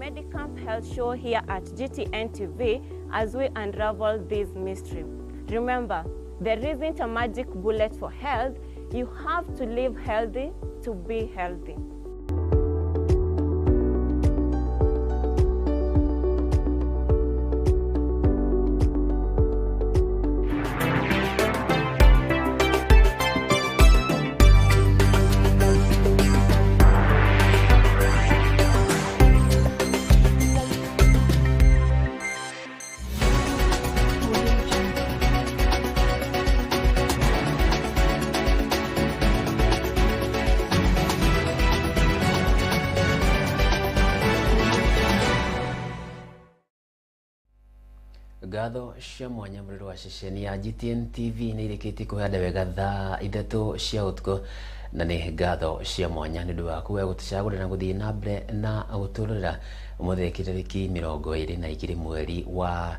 Medicamp Health Show here at GTN TV as we unravel this mystery. Remember, there isn't a magic bullet for health. You have to live healthy to be healthy. Gatho cia mwanya muriro wa ceceni ya GTN TV ni irikiti kuhanda wega thaa ithatu cia utuku na ni gatho cia mwanya ni ndu waku wa gutucagurira guthii na mbere na guturira umutheki tariki 22 mweri wa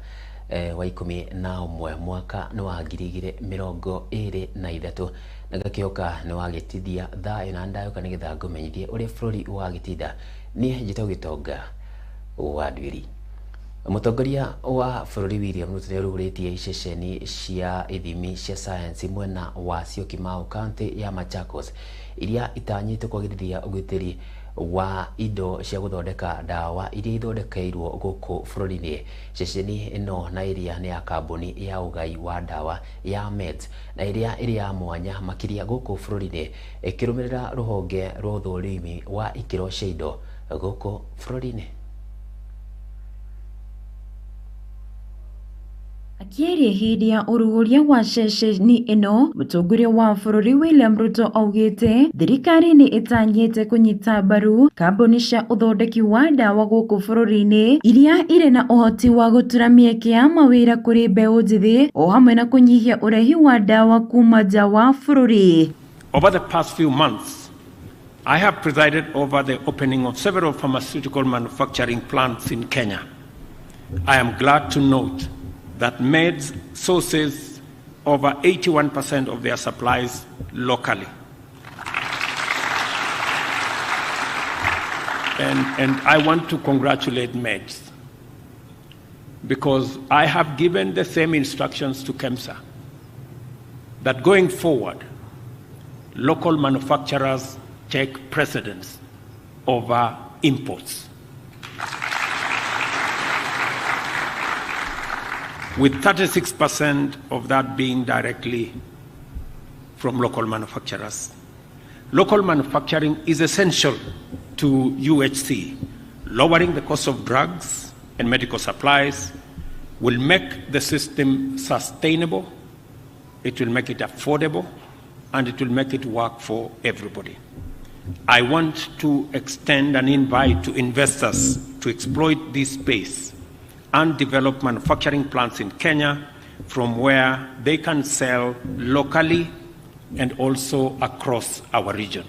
11 mwaka ni wa 2023 na gakioka ni wa gitithia thayo na ndayoka nigetha ngumenyithie uri bururi wa gitinda ni Gitonga wa Nduiri. Mutongoria wa bururi William Ruto niruguritie iceceni cia ithimi cia science mwena wa Syokimau county ya Machakos iria itanyite kwagirithia ugitiri wa indo cia guthondeka dawa iria ithondekeirwo guku bururi-ini. Ceceni ino na iria ni ya kambuni ya ugai wa dawa ya Meds na iria iri ya mwanya makiria guku bururi-ini ikirumirira ruhonge rwa uthurimi wa ikiro cia indo guku bururi-ini. Akiaria hindi ya uruguria wa ceceni ino, mutongoria wa bururi William Ruto augite thirikari ni itanyite kunyita mbaru kambuni cia uthondeki wa dawa guku bururi-ini iria ire na uhoti wa gutura mieke ya mawira kuri mbeu njithi o hamwe na kunyihia urehi wa dawa kuma nja wa bururi. Over the past few months, I have presided over the opening of several pharmaceutical manufacturing plants in Kenya. I am glad to note that Meds sources over 81% of their supplies locally. And I want to congratulate Meds because I have given the same instructions to KEMSA that going forward, local manufacturers take precedence over imports. With 36% of that being directly from local manufacturers. Local manufacturing is essential to UHC. Lowering the cost of drugs and medical supplies will make the system sustainable, it will make it affordable, and it will make it work for everybody. I want to extend an invite to investors to exploit this space and develop manufacturing plants in Kenya from where they can sell locally and also across our region.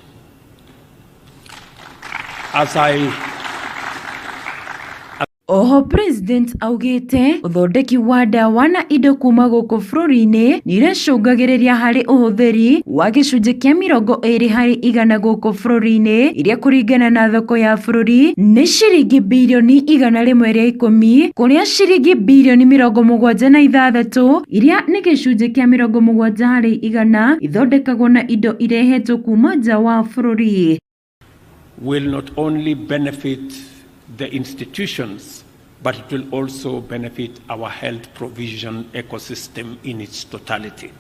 Oho President augite uthondeki wa dawa na indo kuma guku bururi-ini nirecungagiriria hari uhuthiri wa gicunji kia 20% guku bururi-ini iria kuringana na thoko ya bururi ni ciringi bilioni 110 kuria ciringi bilioni 76 iria ni gicunji kia 70% ithondekagwo na indo irehetwo kuma nja wa bururi. Will not only benefit the institutions, but it will also benefit our health provision ecosystem in its totality.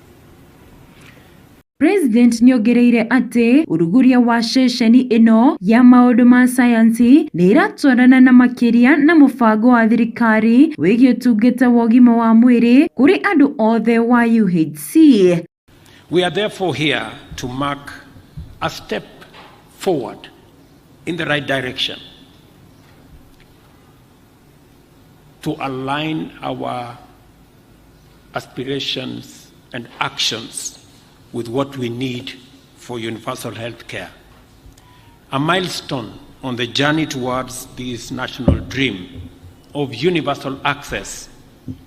President niongereire ati uruguria wa ceceni ino ya maundu ma science ni iratwarana na makiria na mubango wa thirikari wigie utungata wa ugima wa mwiri kuri andu othe wa UHC. We are therefore here to mark a step forward in the right direction to align our aspirations and actions with what we need for universal health care. A milestone on the journey towards this national dream of universal access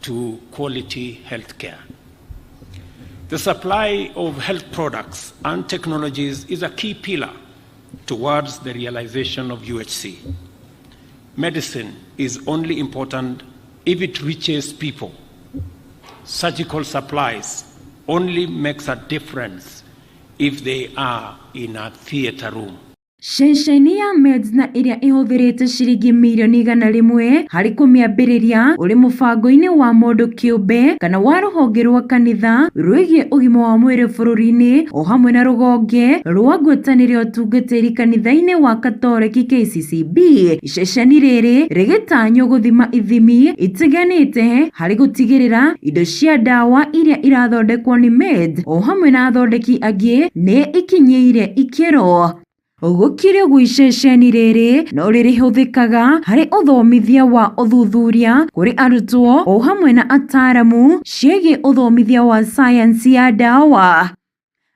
to quality health care. The supply of health products and technologies is a key pillar towards the realization of UHC. medicine is only important if it reaches people. Surgical supplies only makes a difference if they are in a theater room. Ceceni ya Meds na iria ihũthĩrĩte ciringi mirioni 100 harĩ kũmĩambĩrĩria ũrĩ mũbango-inĩ wa mũndũ kĩũmbe kana wa rũhonge rwa kanitha rwĩgiĩ ũgima wa mwĩrĩ bũrũri-inĩ o hamwe na rũgonge rwa ngwatanĩro ũtungatĩri kanitha-inĩ wa Katoleki KCCB. Ceceni rĩrĩ rĩgĩtanywo gũthima ithimi itiganĩte harĩ gũtigĩrĩra indo cia ndawa iria irathondekwo nĩ Meds o hamwe na athondeki angĩ nĩ ikinyĩire ikĩro. Gũkĩrĩ gwiceceni rĩrĩ no rĩhũthĩkaga harĩ ũthomithia wa ũthuthuria kũrĩ arutwo o hamwe na ataaramu ciĩgiĩ ũthomithia wa sayansi ya ndawa.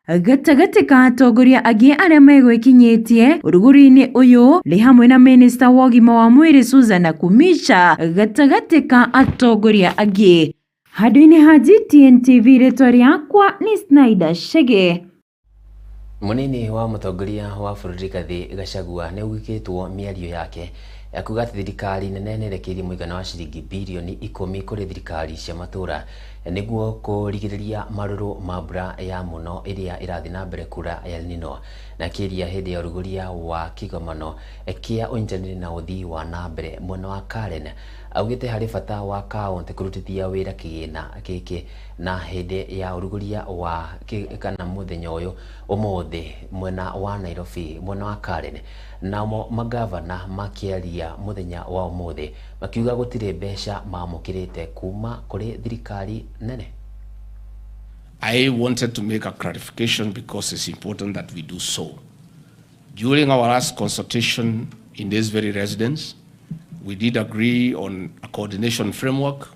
Gatagatĩ ka atongoria angĩ arĩa megwĩkinyĩtie ũrugũri-inĩ ũyũ nĩ hamwe na minista wa ũgima wa mwĩrĩ Susan Kumisha gatagatĩ ka atongoria angĩ. Handũ-inĩ ha GTN TV rĩtwa rĩakwa nĩ Snyder Chege. Munini wa mutongoria wa bũrũri Gathĩ Gachagua nĩ ugĩkĩtwo mĩario yake ya kuga atĩ thirikari nene nĩrekeirie mũigana wa ciringi birioni 10 kũrĩ thirikari cia matũra nĩguo kũrigĩrĩria marũrũ ma mbura ya mũno ĩrĩa ĩrathiĩ na mbere kura El Nino na kĩria hĩndĩ ya ũrugũria wa kĩgomano kĩa ũnyitanĩri na ũthii wa na mbere mwena wa Karen. Augĩte harĩ bata wa kaunti kũrutithia wĩra kĩgĩna gĩkĩ na hĩndĩ ya ũrugũria wa kana mũthenya ũyũ ũmũthĩ mwena wa Nairobi mwena wa Karen. Namo magavana makĩaria mũthenya wa ũmũthĩ makiuga gũtirĩ mbeca mamũkĩrĩte kuma kũrĩ thirikari nene. I wanted to make a clarification because it's important that we do so. During our last consultation in this very residence, we did agree on a coordination framework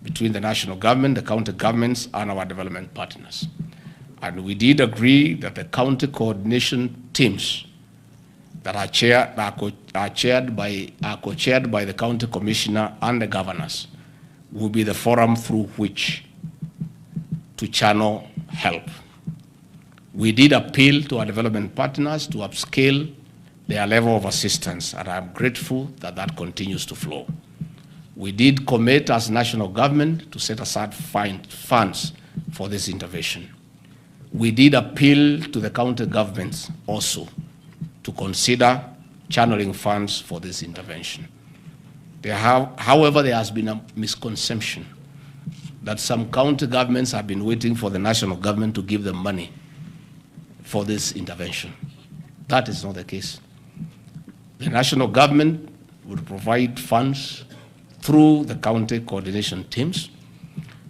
between the national government, the county governments, and our development partners. And we did agree that the county coordination teams that are co-chaired by the county commissioner and the governors will be the forum through which to channel help. We did appeal to our development partners to upscale their level of assistance, and I'm grateful that that continues to flow. We did commit as national government to set aside funds for this intervention. We did appeal to the county governments also to consider channeling funds for this intervention. However, there has been a misconception that some county governments have been waiting for the national government to give them money for this intervention. That is not the case. The national government will provide funds through the county coordination teams.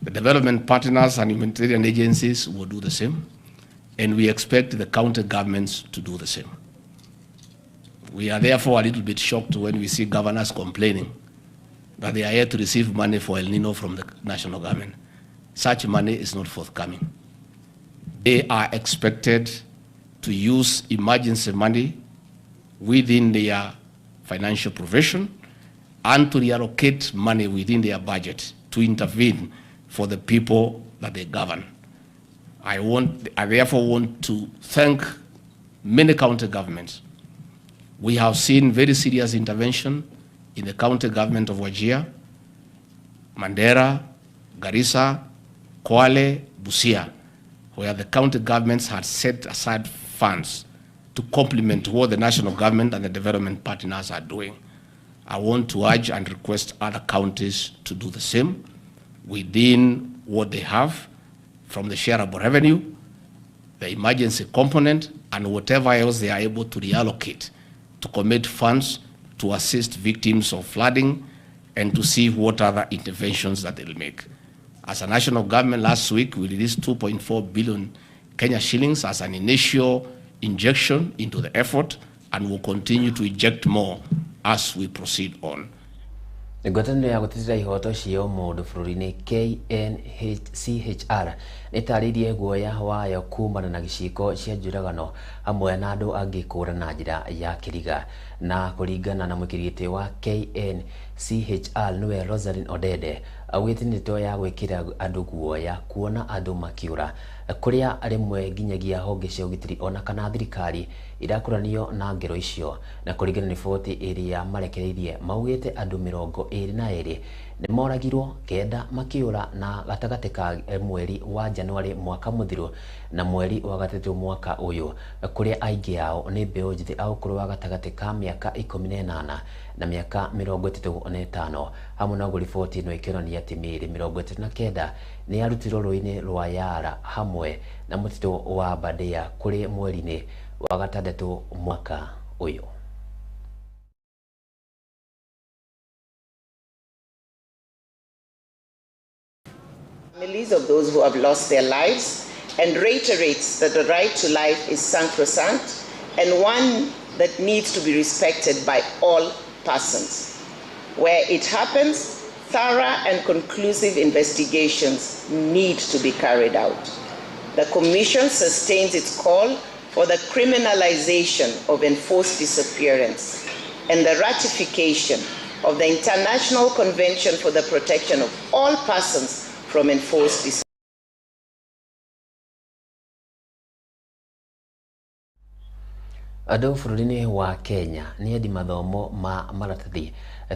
The development partners and humanitarian agencies will do the same, and we expect the county governments to do the same. We are therefore a little bit shocked when we see governors complaining that they are yet to receive money for El Nino from the national government. Such money is not forthcoming. They are expected to use emergency money within their financial provision and to reallocate money within their budget to intervene for the people that they govern. I therefore want to thank many county governments. We have seen very serious intervention in the county government of Wajir, Mandera, Garissa, Kwale, Busia, where the county governments had set aside funds to complement what the national government and the development partners are doing. I want to urge and request other counties to do the same within what they have from the shareable revenue, the emergency component, and whatever else they are able to reallocate to commit funds to assist victims of flooding and to see what other interventions that they'll make. As a national government, last week we released 2.4 billion Kenya shillings as an initial injection into the effort, and will continue to inject more as we proceed on. Ngwatanĩro ya gũtetera ihoto cia mũndũ bũrũri-inĩ KNCHR nĩtarĩirie guoya wayo kumana na gĩciko cia njũragano hamwe na andũ angĩ kũũra na njĩra ya kĩriga. Na kũringana na mũkirĩte wa KNCHR nĩwe Rosalyn Odede augĩte nĩ ndeto ya gwĩkĩra andũ guoya kuona andũ makĩũra kuria rimwe nginyagia honge cia ugitiri ona kana thirikari irakuranio na ngero icio. Na kuringana na riboti iria marekereirie maugite andu 22 ni moragirwo kenda makiura na gatagati ka mweri wa Januari mwaka muthiru na mweri wa gatatu mwaka uyu, kuria aingi yao ni mbeu njithi au kurwa gatagati ka miaka 18 na miaka 35 hamwe na riboti no ikirania ati miri 39 ni yarutirwo rũĩ-inĩ rwa Yara hamwe na mutito wa Badia kuri mweri-inĩ wa gatandatu mwaka uyu. Families of those who have lost their lives and reiterates that the right to life is sacrosanct and one that needs to be respected by all persons. Where it happens, thorough and conclusive investigations need to be carried out. The Commission sustains its call for the criminalization of enforced disappearance and the ratification of the International Convention for the Protection of All Persons from Enforced Disappearance. Andũ bũrũri-inĩ wa Kenya nĩ endi mathomo ma maratathi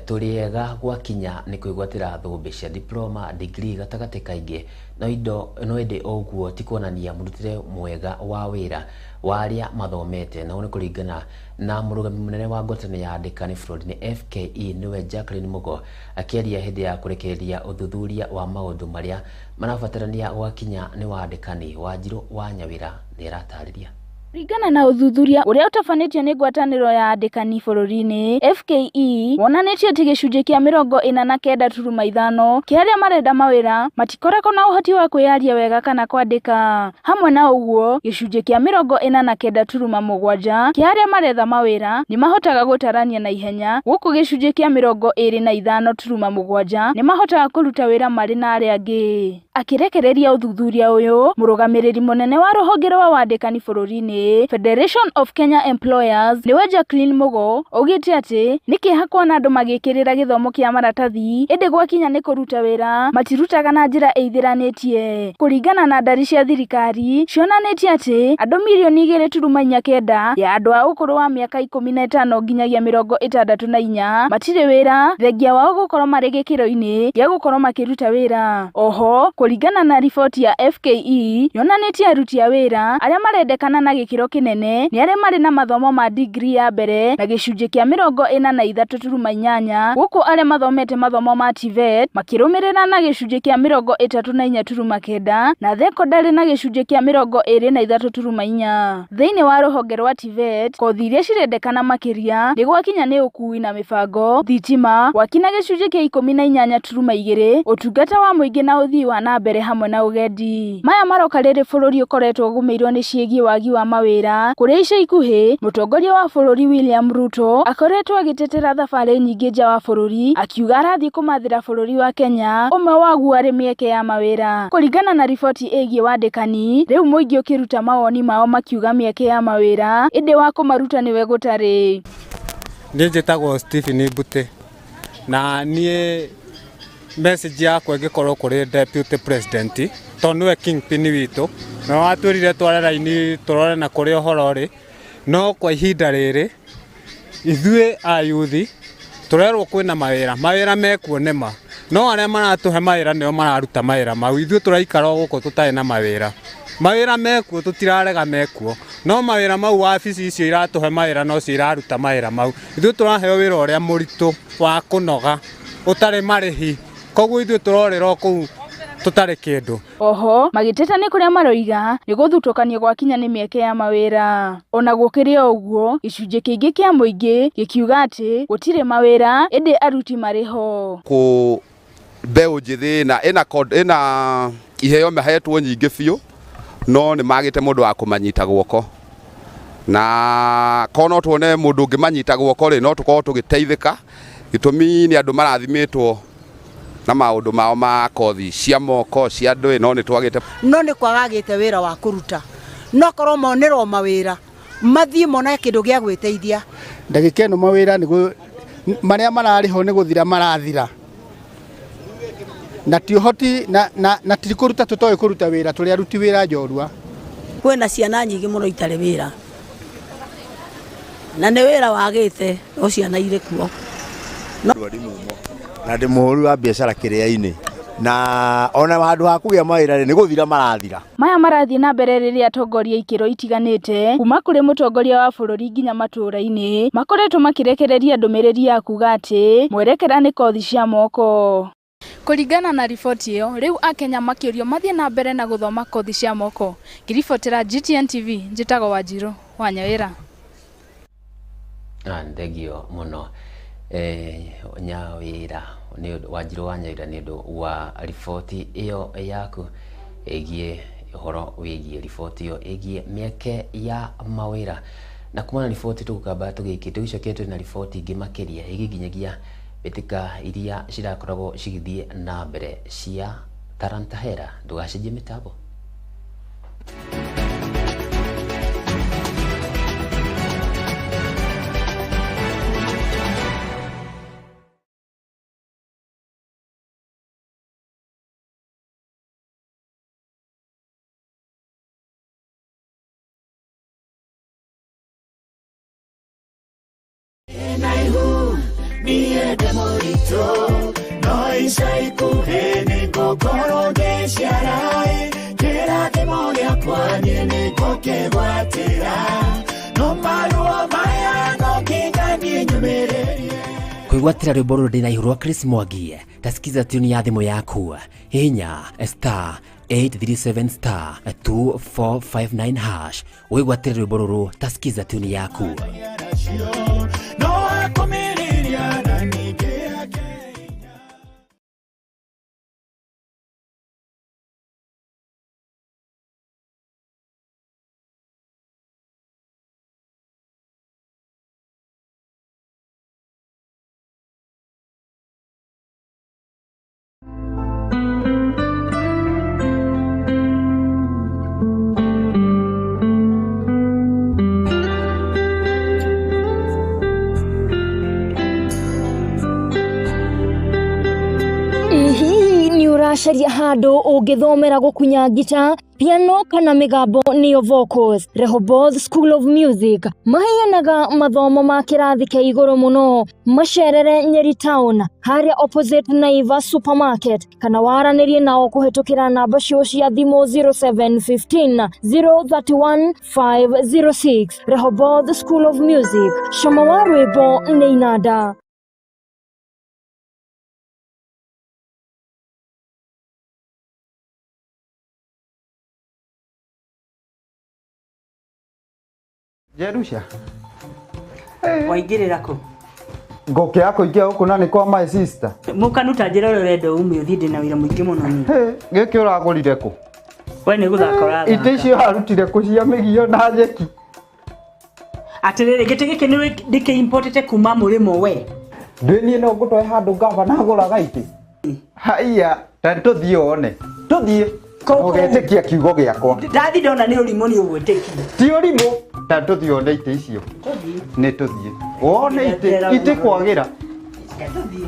tũrĩega gwakinya nĩ kwĩgwatĩra thũmbĩ cia diploma degree gatagati kaingĩ no ĩndĩ ũguo ti kuonania mũrutĩre mwega wa wĩra wa arĩa mathomete. Na nĩ kũringana na mũrũgamĩrĩri mũnene wa ngwatanĩro ya andĩkani bũrũri-inĩ FKE nĩwe Jacqueline Mugo akĩaria hĩndĩ ya kũrekereria ũthuthuria wa maũndũ marĩa marabatarania gwakinya nĩ wa andĩkani. Wanjirũ wa Nyawĩra nĩ aratarĩria. Ringana na uthuthuria uria utafanitio ni ngwataniro ya andikani bũrũri-inĩ, FKE wonanĩtie atĩ gĩcunjĩ kĩa 49.5 kĩa arĩa marenda mawĩra matikoragwo na ũhoti wa kwĩyaria wega kana kwandĩka. Hamwe na ũguo, gĩcunjĩ kĩa 49.7 kĩa arĩa maretha mawĩra nĩ mahotaga gũtarania na ihenya, gũkũ gĩcunjĩ kĩa 25.7 nĩ mahotaga kũruta wĩra marĩ na arĩa angĩ. Akĩrekereria uthuthuria ũyũ, mũrũgamĩrĩri mũnene wa rũhonge rwa wandĩkani bũrũri-inĩ Federation of Kenya Employers niwe Jacqueline Mugo augite ati ni kĩeha kuona andũ magĩkĩrĩra gĩthomo kĩa maratathi ĩndĩ gwakinya nĩ kũruta wĩra matirutaga na njĩra ĩithĩranĩtie. Kũringana na ndari cia thirikari cionanĩtie atĩ andũ milioni 2.9 ya andũ a ũkũrũ wa mĩaka 15 nginyagia 64 matirĩ wĩra thengia wao gũkorwo marĩ gĩkĩro-inĩ gĩa gũkorwo makĩruta wĩra. Oho, kũringana na riboti ya FKE yonanĩtie aruti a wĩra arĩa marendekana na gĩkĩro kĩnene nĩ arĩa marĩ na mathomo ma degree ya mbere na gĩcunjĩ kĩa 43.8, gũkũ arĩa mathomete mathomo ma TVET makĩrũmĩrĩra na gĩcunjĩ kĩa 34.9 na thekondarĩ na gĩcunjĩ kĩa 23.4. Thĩinĩ wa rũhonge rwa TVET, kothi iria cirendekana makĩria nĩ gwakinya nĩ ũkui na mĩbango, thitima, waki na gĩcunjĩ kĩa 18.2, ũtungata wa mũingĩ na ũthii wa na mbere hamwe na ũgendi. Maya maroka rĩrĩ bũrũri ũkoretwo ũgũmĩirwo nĩ ciĩgiĩ wagi wa mawĩra. Kũrĩa ica ikuhĩ, mũtongoria wa bũrũri William Ruto akoretwo agĩtetera thabarĩ nyingĩ nja wa bũrũri, akiuga arathiĩ kũmathĩra bũrũri wa Kenya, ũmwe waguo arĩ mĩeke ya mawĩra. Kũringana na riboti ĩgiĩ wandĩkani, rĩu mũingĩ ũkĩruta mawoni mao makiuga mĩeke ya mawĩra ĩndĩ wa kũmaruta nĩwe gũtarĩ. Niĩ njĩtagwo Stephen Mbute na niĩ message yakwa ĩngĩkorwo kũrĩ deputy president tondũ nĩwe kingpin witũ na watwĩrire tware raini tũrore na kũrĩa ũhoro ũrĩ, no kwa ihinda rĩrĩ ithuĩ ayuthi tũrerwo kwĩna mawĩra mekuo nĩma, no arĩa maratũhe mawĩra nĩo mararuta mawĩra mau. Ithuĩ tũraikara gũkũ tũtarĩ na mawĩra mekuo, tũtirarega mekuo, no mawĩra mau wabici icio iratũhe mawĩra no cio iraruta mawĩra mau. Ithuĩ tũraheo wĩra ũrĩa mũritũ wa kũnoga ũtarĩ marĩhi, koguo ithuĩ tũrorĩra kũu tutarĩ kĩndũ. Oho, magĩteta nĩ kũrĩa maroiga nĩ gũthutũkanio gwakinya nĩ mĩeke ya mawĩra. Ona gũkĩrĩ ũguo, gĩcunjĩ kĩingĩ kĩa mũingĩ gĩkiuga atĩ gũtirĩ mawĩra ĩndĩ aruti marĩ ho. Kũ mbeũ njĩthĩ na ĩna iheo mahetwo nyingĩ biũ, no nĩ magĩte mũndũ wa kũmanyita guoko, na kono tuone mũndũ ũngĩmanyita guoko rĩ no tũkorwo tũgĩteithĩka. Gĩtũmi nĩ andũ marathimĩtwo na maũndũ mao ma kothi cia moko cia ndũĩ, no nĩ twagĩte no nĩ kwagagĩte wĩra wa kũruta, no korwo monerwo mawĩra mathiĩ mona kĩndũ gĩa gwĩteithia. Ndagĩka ĩno mawĩra marĩa mararĩho nĩ gũthira marathira, na tihoti na tirikuruta tutoe kuruta wira tuli aruti wira njorua kwena ciana nyingi muno itare wira na ne wira wagite o ciana ire kuo na ndi muhuru wa biacara kiria-ini na ona handu ha kugia mawira ni guthira marathira maya marathie na mbere riria atongoria ikiro itiganite kuma kuri mutongoria wa bururi nginya matura-ini makoretwo makirekereria ndumiriri ya kuga ati mwerekera ni kothi cia moko. Kuringana na riboti iyo riu akenya makiurio mathie na mbere na guthoma kothi cia moko. Ngiribotera GTN TV njitagwo Wanjiru wa Nyawira. Ndegio muno Nyawira ni Wanjiru wa Nyawira ni ndu wa riboti iyo yaku egie horo wigie riboti iyo egie mieke ya mawira na kumana riboti tukaba tugikite gicokete na riboti ingi makiria iginyagia betika iria cirakoragwo cigithie na mbere cia Taranta Hera ndugacenjie mitabo. Niende morito no isaikuhene gokoroge ciarai kirathimo giakwa ni gukigwatira no marua maya no kiganie nyumirerie kuigwatira rwimbo ruru ndina ihurwa Chris Mwangi tasikiza tuni ya thimu yaku hinya *837*2459# wigwatira rwimbo ruru tasikiza tuni yaku Sharia hado ugithomera gukunya gita piano kana migambo niyo vocals. Rehoboth School of Music maheyanaga mathomo ma kirathi kia iguru muno macerere Nyeri Town haria opposite Naiva Supermarket kana waranirie nao kuhetukira namba cio cia thimu 0715 031 506. Rehoboth School of Music shoma wa rwimbo ni inada. Jerusha. Waigirira ku. Ngoke yako ikia huko nani kwa my sister. Mukanuta njiroro rendo ume uthinde na wira muingi muno ni. Giki uragurire ku. We ni guthaka urathaka. Ite icio harutire ku cia migio na njeki. Atirire gite giki ni ndike importete kuma murimo we. Ndini no gutwe handu ngava na guraga ite. Haiya, tanto thione. Tuthie. Ugetekia kiugo giakwa. Ndathi ndona ni urimo ni ugwetekia. Ti urimo. Tanto thione ite icio. Ni tuthie. Wone ite kwagira. Tuthie.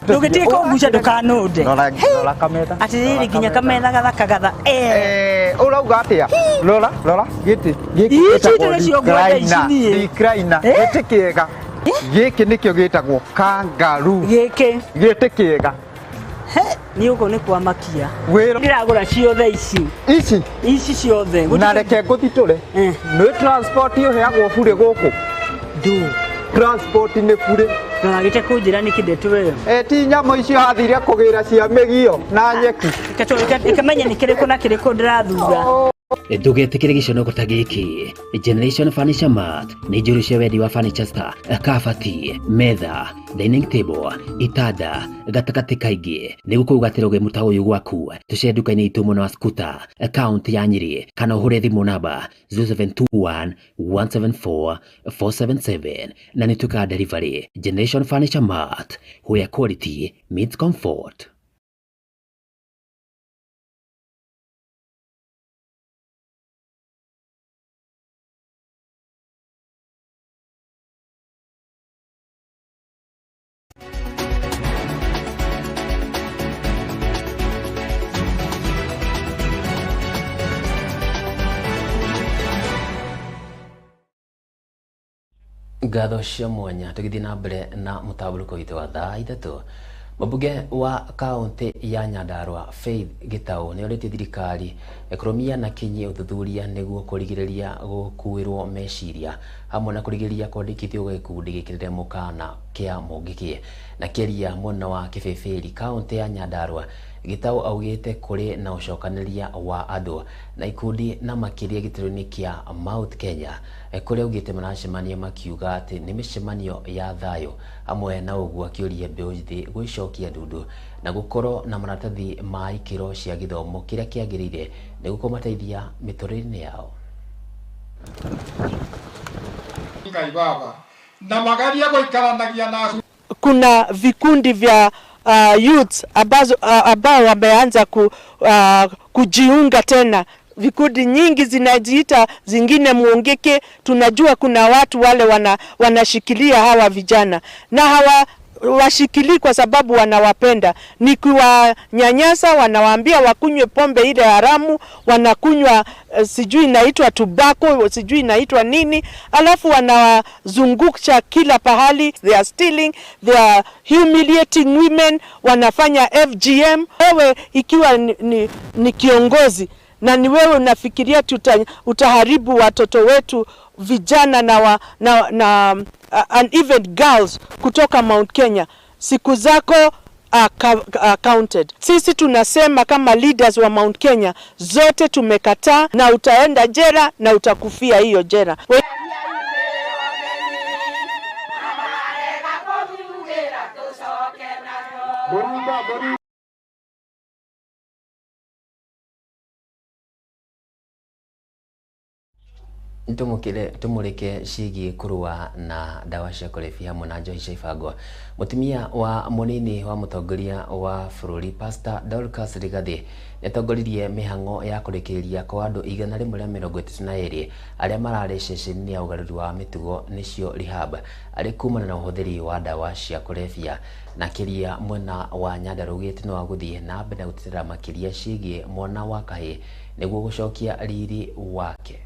Ndugite ko guca ndukanude. Rora kamera. Atiriri ginya kamera gathaka gatha. Urauga atia? Rora giti. Giki Ukraina. Giti kiega. Giki nikio gitagwo kangaroo. Giti kiega. Ni uko ni kwa makia. Ndiragura ciothe ici. Ici ciothe. Na reke nguthiture. Ni transport yo heagwo bure guku. Transport ni bure. Na gite kunjira ni kindetu we. Ti nyamo icio hathire kugira cia migio na nyeki. Ikamenya ni kiriko na kiriko ndirathura. Ndugetikire giconogo ta giki. Generation Furniture Mart ni njuru cia wendi wa furniture star, kabati, metha, dining table, itanda, gatakati kaingi niguo kugatira ugemu ta uyu gwaku. Tucere nduka-ini itu muno wa Scooter, account ya Nyeri kana uhure thimu namba 0721 174 477 na nituka delivery. Generation Furniture Mart, where quality meets comfort. ngatho cia mwanya tugithii na mbere na Mutamburuko Thaa Ithatu. Mbunge wa kaunti ya Nyandarua Faith Gitau ni orĩtie thirikari ekonomia na kinyi uthuthuria niguo kurigiriria gukuirwo meciria hamwe na kurigiriria kwandikithio gikundi gikirire mukana kia mungikie na keria mwena wa Kibeberi kaunti ya Nyandarua. Gitau augite kuri na ucokaniria wa andu na ikundi na makiria gitiro-ini kia Mount Kenya kuri augite maracemania makiuga ati ni micemanio ya thayo amwe na uguo akiuria mbeu njithi gwicokia ndundu na gukorwo na maratathi ma ikiro cia githomo kiria kiagirire ni gukomateithia miturire-ini yao. Na magari yako ikaranagia na kuna vikundi vya youths ambao wameanza kujiunga tena. Vikundi nyingi zinajiita zingine muongeke. Tunajua kuna watu wale wanashikilia hawa vijana na hawa washikili kwa sababu wanawapenda. Ni kuwanyanyasa, wanawaambia wakunywe pombe ile haramu, wanakunywa sijui inaitwa tobacco, sijui inaitwa nini, alafu wanawazungusha kila pahali. They are stealing, they are humiliating women, wanafanya FGM. Wewe ikiwa ni kiongozi na ni wewe unafikiria utaharibu watoto wetu vijana na and even girls kutoka Mount Kenya, siku zako counted. Sisi tunasema kama leaders wa Mount Kenya zote tumekataa, na utaenda jela na utakufia hiyo jela. Tumurike cigi kurua na dawa cia kulevya hamwe na njohi cia ibangwa. Mutumia wa munini wa mutongoria wa bururi Pastor Dorcas Rigathi nitongoririe mihango ya kurikiria kwa andu 132 aria marari ceceni ya ugaruri wa mitugo nicio rehab ari kumana na uhuthiri wa dawa cia kulevya na kiria mwena wa Nyandarua ugite no aguthie na mbere gutira makiria cigi mwana wa kahi niguo gucokia riri wake.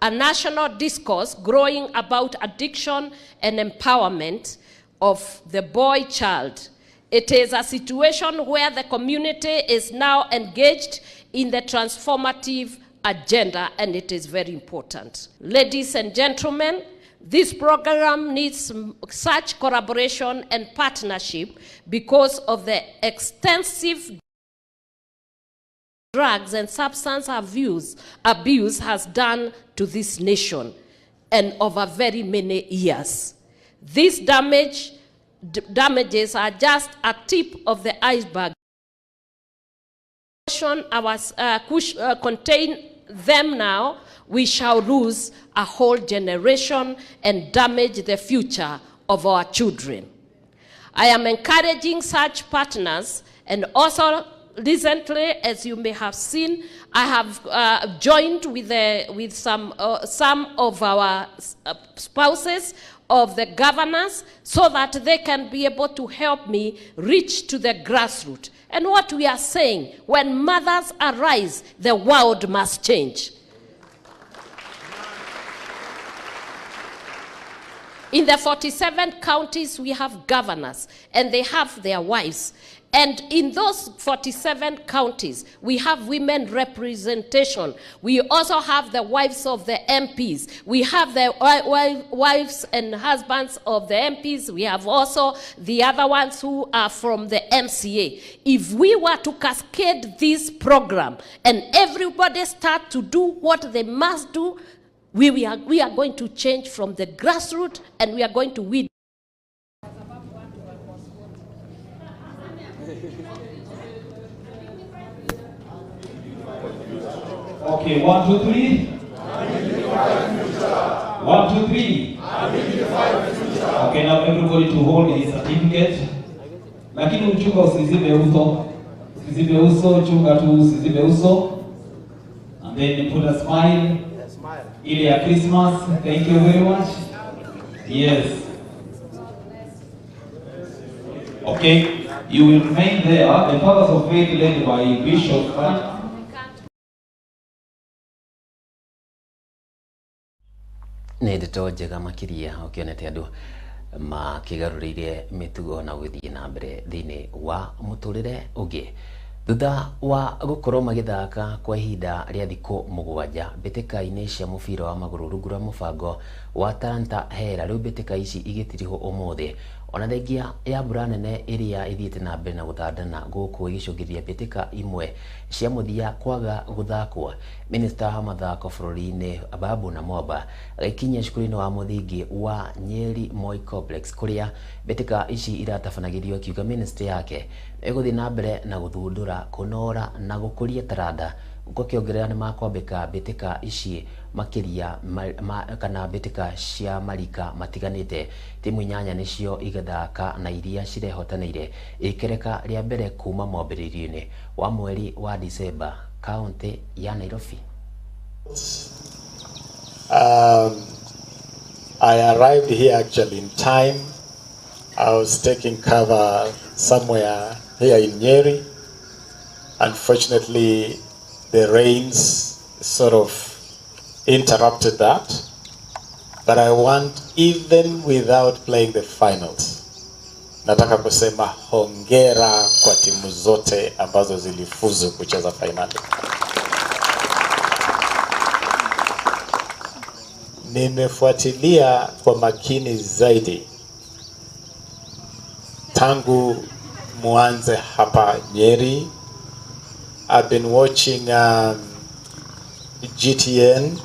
A national discourse growing about addiction and empowerment of the boy child. It is a situation where the community is now engaged in the transformative agenda, and it is very important. Ladies and gentlemen, this program needs such collaboration and partnership because of the extensive drugs and substance abuse has done to this nation and over very many years. These damages are just a tip of the iceberg. Contain them now, we shall lose a whole generation and damage the future of our children. I am encouraging such partners, and also recently, as you may have seen, I have joined with some of our spouses of the governors so that they can be able to help me reach to the grassroots. And what we are saying, when mothers arise, the world must change. In the 47 counties, we have governors, and they have their wives. And in those 47 counties, we have women representation. We also have the wives of the MPs. We have the wives and husbands of the MPs. We have also the other ones who are from the MCA. If we were to cascade this program and everybody start to do what they must do, we are going to change from the grassroots, and we are going to win. Okay, 1, 2, 3. 1, 2, 3. Okay, now everybody to hold his certificate. Lakini uchunga usizibe uso, chunga tu usizibe uso. And then put a smile. Ile ya Christmas. Thank you very much. Yes. Okay. You will remain there. The fathers of faith led by Bishop nä ndeto njega makiria ukionete andu makigaruriire mitugo na guthii na mbere thiini wa muturire ungi thutha wa gukorwo magithaka kwa ihinda ria thiku 7 mbĩtĩka-inĩ cia mũbira wa magũrũ rungu rwa mũbango wa Talanta Hera. Rĩu mbĩtĩka ici igĩtirihwo ũmũthĩ ona thengia ya mbura nene ĩrĩa ĩthiĩte na mbere na gũthandana gũkũ igĩcũngĩrĩria mbĩtĩka imwe cia mũthia kwaga gũthakwo. Minista wa mathako bũrũri-inĩ Babu na Mwamba agĩkinyia cukuru-inĩ wa mũthingi wa Nyeri Moi Complex kũrĩa mbĩtĩka ici iratabanagĩrio, akiuga minista yake ĩgũthiĩ na mbere na gũthundũra, kũnora na gũkũria taranda gũkĩongerera nĩ makwambĩka mbĩtĩka ici makiria kana mbĩtĩka cia marika matiganĩte. Timu 8 nĩcio igathaka na iria cirehotanĩire ikereka rĩa mbere kuma mwambĩrĩrio-inĩ wa mweri wa Disemba kaunti ya Nairobi. I arrived here actually in time. I was taking cover somewhere here in Nyeri. Unfortunately, the rains sort of interrupted that. But I want, even without playing the finals, nataka kusema hongera kwa timu zote ambazo zilifuzu kucheza finali. Nimefuatilia kwa makini zaidi tangu muanze hapa Nyeri. I've been watching GTN,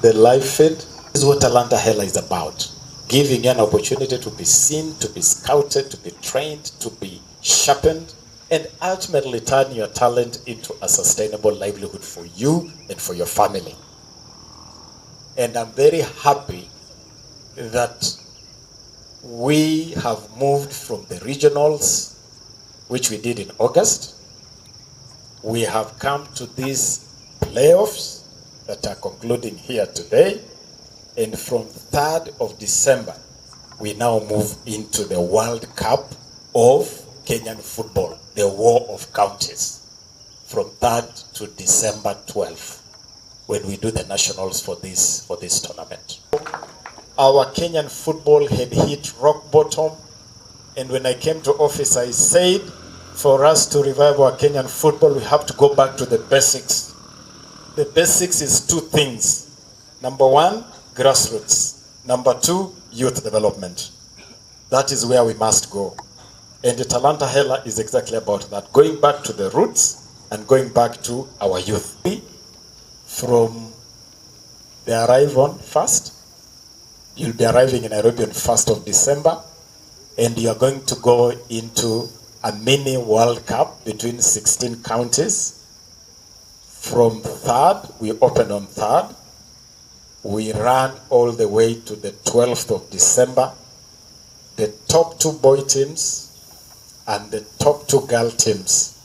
the live feed. This is what Talanta Hela is about. Giving you an opportunity to be seen, to be scouted, to be trained, to be sharpened, and ultimately turn your talent into a sustainable livelihood for you and for your family. And I'm very happy that we have moved from the regionals, which we did in August. We have come to these playoffs that are concluding here today. And from 3rd of December, we now move into the World Cup of Kenyan football, the War of Counties, from 3rd to December 12th, when we do the nationals for this tournament. Our Kenyan football had hit rock bottom, and when I came to office, I said, for us to revive our Kenyan football, we have to go back to the basics. The basics is 2 things. Number 1, grassroots. Number 2, youth development. That is where we must go. And the Talanta Hela is exactly about that. Going back to the roots and going back to our youth. From the arrival on 1st, you'll be arriving in Nairobi on 1st of December, and you're going to go into a mini World Cup between 16 counties. From 3rd, we open on 3rd. We run all the way to the 12th of December. The top 2 boy teams and the top 2 girl teams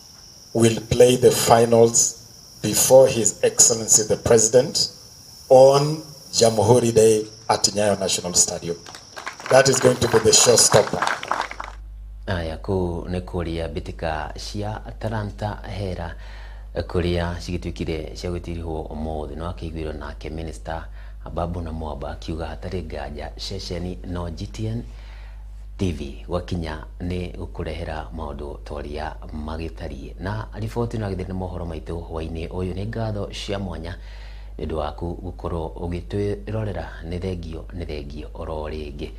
will play the finals before His Excellency the President on Jamhuri Day at Nyayo National Stadium. That is going to be the showstopper. Aya kuu nĩ kũria mbĩtĩka cia Talanta Hera kũrĩa cigĩtuĩkire cia gũtirihwo ũmũthĩ. No akĩiguĩrwo nake Minista Babu na Mwamba akiuga hatarĩ nganja ceceni no GTN TV gwakinya nĩ gũkũrehera maũndũ tũrĩa magĩtariĩ. Na riboti no agĩthĩrĩ nĩ mohoro maitũ hwainĩ ũyũ. Nĩ ngatho cia mwanya nĩ ũndũ waku gũkorwo ũgĩtwĩrorera. Nĩ thengio oro rĩngĩ.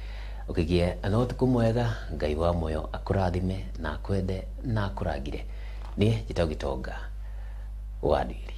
Ũkĩgĩe na ũtukũ mwega. Ngai wa muoyo akũrathime na akwende na akũrangire. Niĩ Gitonga wa Nduiri.